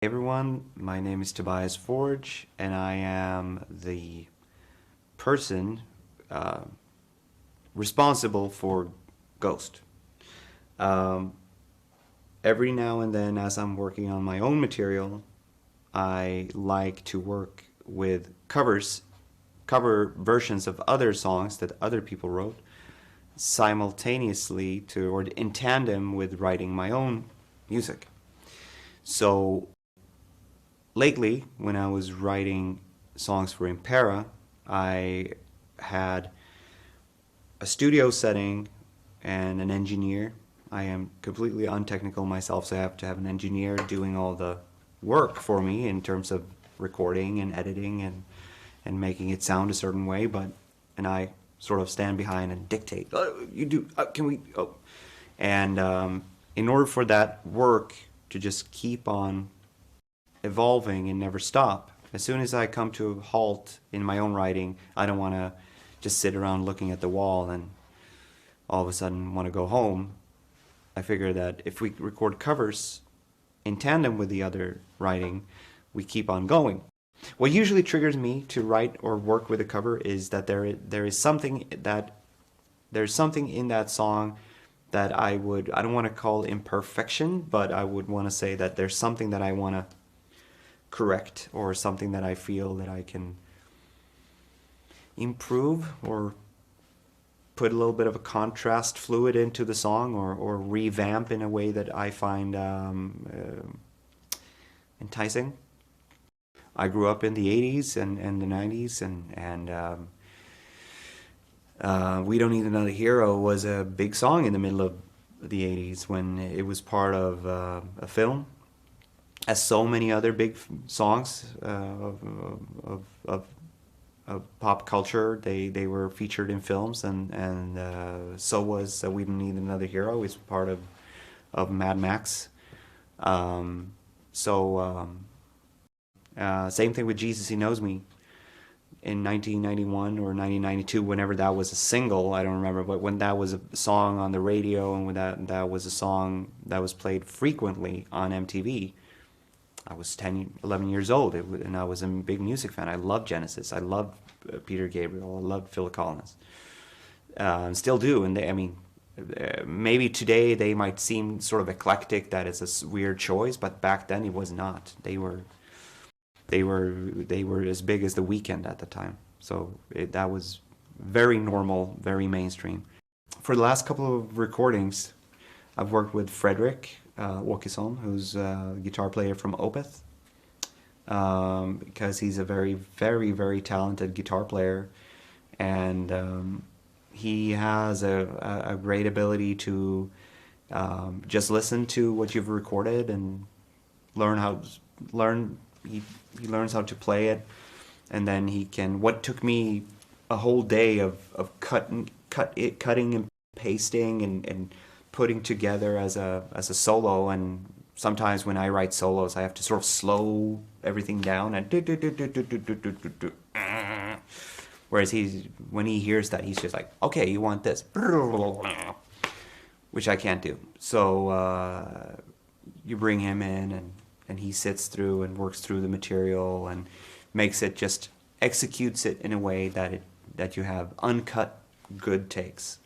Hey everyone, my name is Tobias Forge, and I am the person uh, responsible for Ghost. Um, every now and then, as I'm working on my own material, I like to work with cover versions of other songs that other people wrote, simultaneously or in tandem with writing my own music. So lately, when I was writing songs for Impera, I had a studio setting and an engineer. I am completely untechnical myself, so I have to have an engineer doing all the work for me in terms of recording and editing and making it sound a certain way. And I sort of stand behind and dictate. Oh, you do? Can we? Oh, and in order for that work to just keep on evolving and never stop. As soon as I come to a halt in my own writing, I don't want to just sit around looking at the wall and all of a sudden want to go home. I figure that if we record covers in tandem with the other writing, we keep on going. What usually triggers me to write or work with a cover is that there's something in that song that I don't want to call imperfection, but I would want to say that there's something that I want to correct, or something that I feel that I can improve or put a little bit of a contrast fluid into the song, or revamp in a way that I find enticing. I grew up in the 80s and the 90s, and We Don't Need Another Hero was a big song in the middle of the 80s when it was part of a film, as so many other big songs of pop culture. They were featured in films, and so was We Don't Need Another Hero. It's part of Mad Max. Um, Same thing with Jesus He Knows Me in 1991 or 1992, whenever that was a single. I don't remember, but when that was a song on the radio, and when that was a song that was played frequently on MTV, I was 10, 11 years old, and I was a big music fan. I loved Genesis. I loved Peter Gabriel. I loved Phil Collins. And still do. And maybe today they might seem sort of eclectic, that it's a weird choice, but back then it was not. They were as big as The Weeknd at the time. So that was very normal, very mainstream. For the last couple of recordings, I've worked with Fredrik Åkesson, who's a guitar player from Opeth, because he's a very, very, very talented guitar player, and he has a great ability to just listen to what you've recorded and learn. He learns how to play it, and then he can. What took me a whole day of cutting and pasting and putting together as a solo. And sometimes when I write solos, I have to sort of slow everything down and whereas when he hears that, he's just like, okay, you want this, which I can't do. So you bring him in, and he sits through and works through the material and executes it in a way that you have uncut good takes.